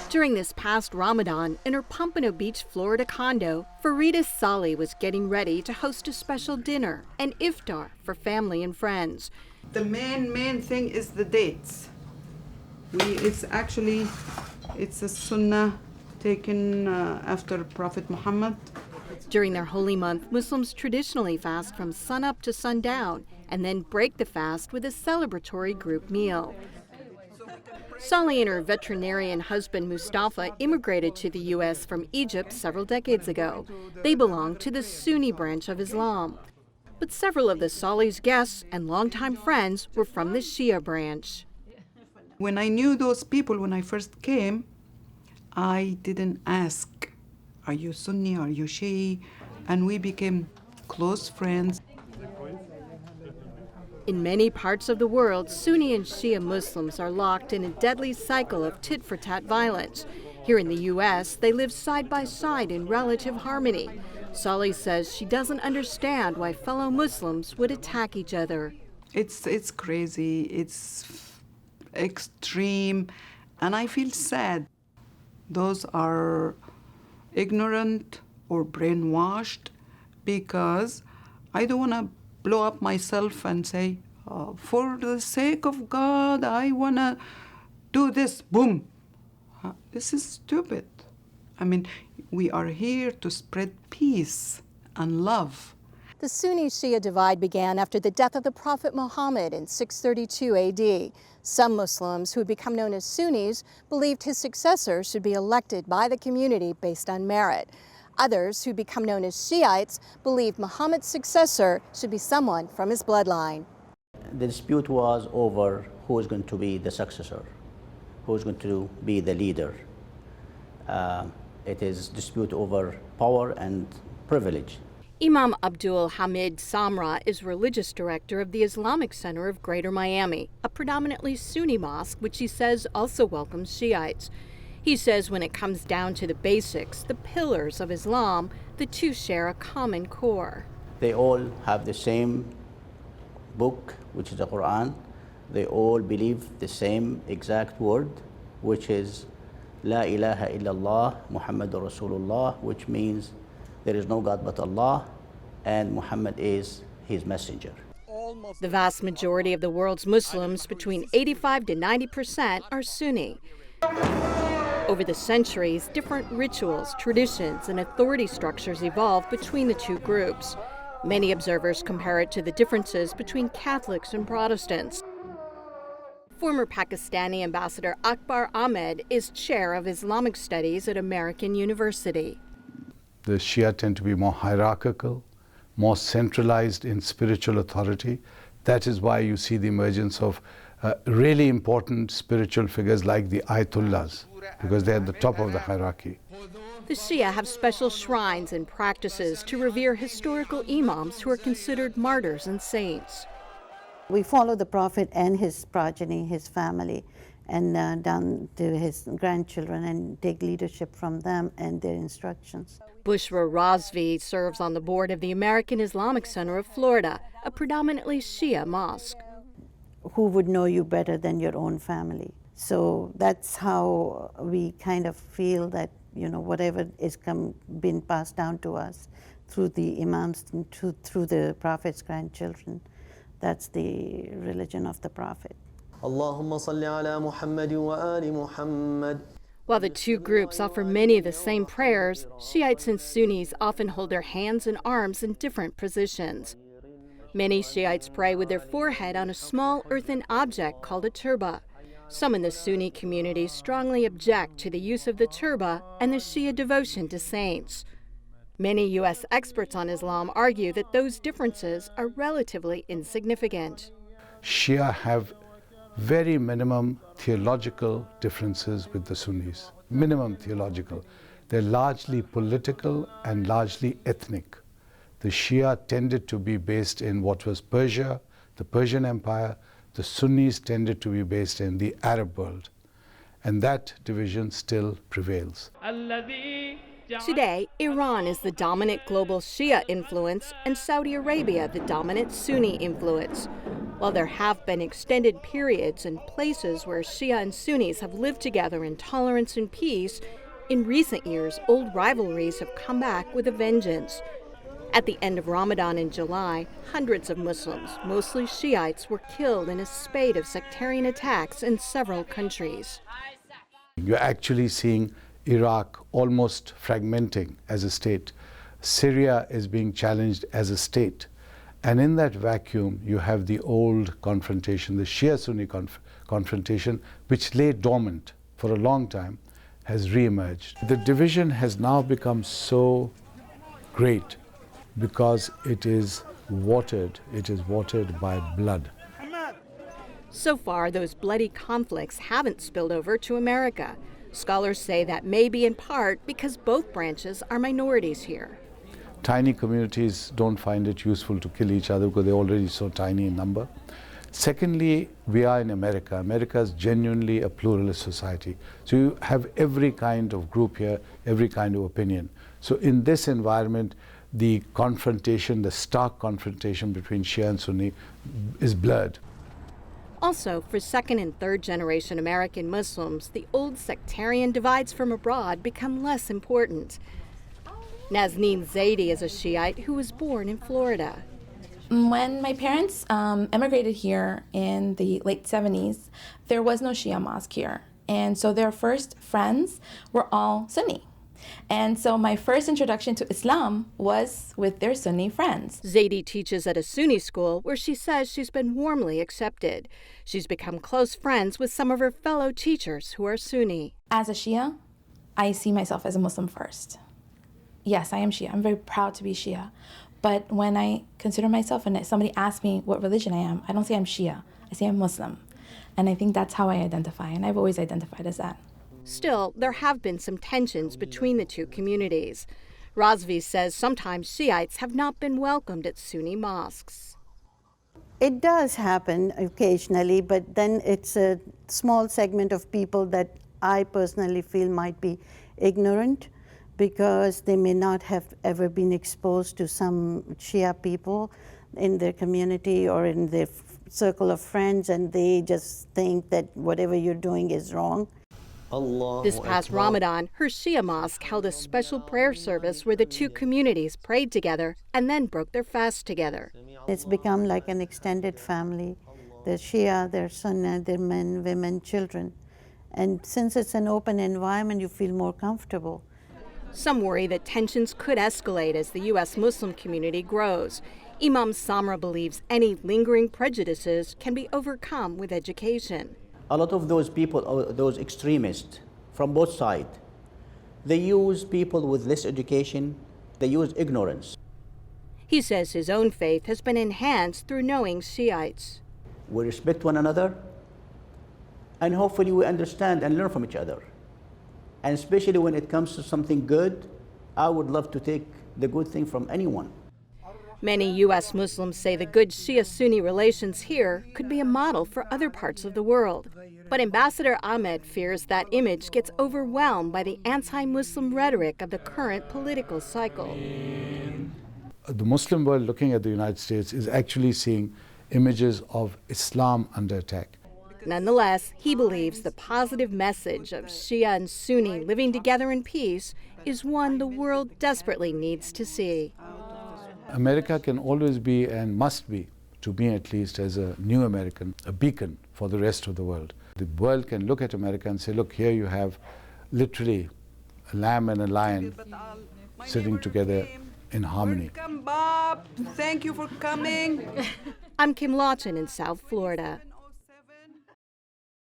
During this past Ramadan, in her Pompano Beach, Florida condo, Farida Saleh was getting ready to host a special dinner and iftar for family and friends. The main thing is the dates. It's a sunnah taken after Prophet Muhammad. During their holy month, Muslims traditionally fast from sunup to sundown and then break the fast with a celebratory group meal. Saleh and her veterinarian husband Mustafa immigrated to the U.S. from Egypt several decades ago. They belong to the Sunni branch of Islam. But several of the Saleh's guests and longtime friends were from the Shia branch. When I knew those people when I first came, I didn't ask, are you Sunni, are you Shia? And we became close friends. In many parts of the world, Sunni and Shia Muslims are locked in a deadly cycle of tit-for-tat violence. Here in the U.S., they live side by side in relative harmony. Saleh says she doesn't understand why fellow Muslims would attack each other. It's crazy, it's extreme, and I feel sad. Those are ignorant or brainwashed, because I don't want to blow up myself and say, for the sake of God, I want to do this, boom. This is stupid. I mean, we are here to spread peace and love. The Sunni-Shia divide began after the death of the Prophet Muhammad in 632 AD. Some Muslims who had become known as Sunnis believed his successor should be elected by the community based on merit. Others who become known as Shiites believed Muhammad's successor should be someone from his bloodline. The dispute was over who is going to be the successor, who is going to be the leader. It is dispute over power and privilege. Imam Abdul Hamid Samra is religious director of the Islamic Center of Greater Miami, a predominantly Sunni mosque which he says also welcomes Shiites. He says when it comes down to the basics, the pillars of Islam, the two share a common core. They all have the same book, which is the Quran. They all believe the same exact word, which is La ilaha illallah Muhammadur Rasulullah, which means there is no God but Allah, and Muhammad is his messenger. The vast majority of the world's Muslims, between 85 to 90%, are Sunni. Over the centuries, different rituals, traditions, and authority structures evolved between the two groups. Many observers compare it to the differences between Catholics and Protestants. Former Pakistani Ambassador Akbar Ahmed is chair of Islamic Studies at American University. The Shia tend to be more hierarchical, more centralized in spiritual authority. That is why you see the emergence of really important spiritual figures like the Ayatollahs, because they're at the top of the hierarchy. The Shia have special shrines and practices to revere historical imams who are considered martyrs and saints. We follow the Prophet and his progeny, his family, and down to his grandchildren, and take leadership from them and their instructions. Bushra Razvi serves on the board of the American Islamic Center of Florida, a predominantly Shia mosque. Who would know you better than your own family? So that's how we kind of feel that, you know, whatever is been passed down to us through the imams, through the Prophet's grandchildren, that's the religion of the Prophet. Allahumma salli ala Muhammad wa ali Muhammad. While the two groups offer many of the same prayers, Shiites and Sunnis often hold their hands and arms in different positions. Many Shiites pray with their forehead on a small earthen object called a turba. Some in the Sunni community strongly object to the use of the turba and the Shia devotion to saints. Many U.S. experts on Islam argue that those differences are relatively insignificant. Shia have very minimum theological differences with the Sunnis, minimum theological. They're largely political and largely ethnic. The Shia tended to be based in what was Persia, the Persian Empire. The Sunnis tended to be based in the Arab world. And that division still prevails. Today, Iran is the dominant global Shia influence and Saudi Arabia the dominant Sunni influence. While there have been extended periods and places where Shia and Sunnis have lived together in tolerance and peace, in recent years, old rivalries have come back with a vengeance. At the end of Ramadan in July, hundreds of Muslims, mostly Shiites, were killed in a spate of sectarian attacks in several countries. You're actually seeing Iraq almost fragmenting as a state. Syria is being challenged as a state. And in that vacuum, you have the old confrontation, the Shia-Sunni confrontation, which lay dormant for a long time, has reemerged. The division has now become so great because it is watered by blood. So far, those bloody conflicts haven't spilled over to America. Scholars say that may be in part because both branches are minorities here. Tiny communities don't find it useful to kill each other because they're already so tiny in number. Secondly, we are in America. America is genuinely a pluralist society. So you have every kind of group here, every kind of opinion. So in this environment, the confrontation, the stark confrontation between Shia and Sunni is blurred. Also, for second and third generation American Muslims, the old sectarian divides from abroad become less important. Nazneen Zaidi is a Shiite who was born in Florida. When my parents emigrated here in the late 70s, there was no Shia mosque here. And so their first friends were all Sunni. And so my first introduction to Islam was with their Sunni friends. Zaidi teaches at a Sunni school where she says she's been warmly accepted. She's become close friends with some of her fellow teachers who are Sunni. As a Shia, I see myself as a Muslim first. Yes, I am Shia. I'm very proud to be Shia. But when I consider myself and somebody asks me what religion I am, I don't say I'm Shia. I say I'm Muslim. And I think that's how I identify, and I've always identified as that. Still, there have been some tensions between the two communities. Razvi says sometimes Shiites have not been welcomed at Sunni mosques. It does happen occasionally, but then it's a small segment of people that I personally feel might be ignorant because they may not have ever been exposed to some Shia people in their community or in their circle of friends, and they just think that whatever you're doing is wrong. This past Ramadan, her Shia mosque held a special prayer service where the two communities prayed together and then broke their fast together. It's become like an extended family. They're Shia, they're Sunni, they're men, women, children. And since it's an open environment, you feel more comfortable. Some worry that tensions could escalate as the U.S. Muslim community grows. Imam Samra believes any lingering prejudices can be overcome with education. A lot of those people, those extremists from both sides, they use people with less education, they use ignorance. He says his own faith has been enhanced through knowing Shiites. We respect one another, and hopefully we understand and learn from each other. And especially when it comes to something good, I would love to take the good thing from anyone. Many U.S. Muslims say the good Shia-Sunni relations here could be a model for other parts of the world. But Ambassador Ahmed fears that image gets overwhelmed by the anti-Muslim rhetoric of the current political cycle. The Muslim world looking at the United States is actually seeing images of Islam under attack. Nonetheless, he believes the positive message of Shia and Sunni living together in peace is one the world desperately needs to see. America can always be, and must be, to me at least as a new American, a beacon for the rest of the world. The world can look at America and say, look, here you have literally a lamb and a lion sitting together in harmony. Welcome, Bob. Thank you for coming. I'm Kim Lawton in South Florida.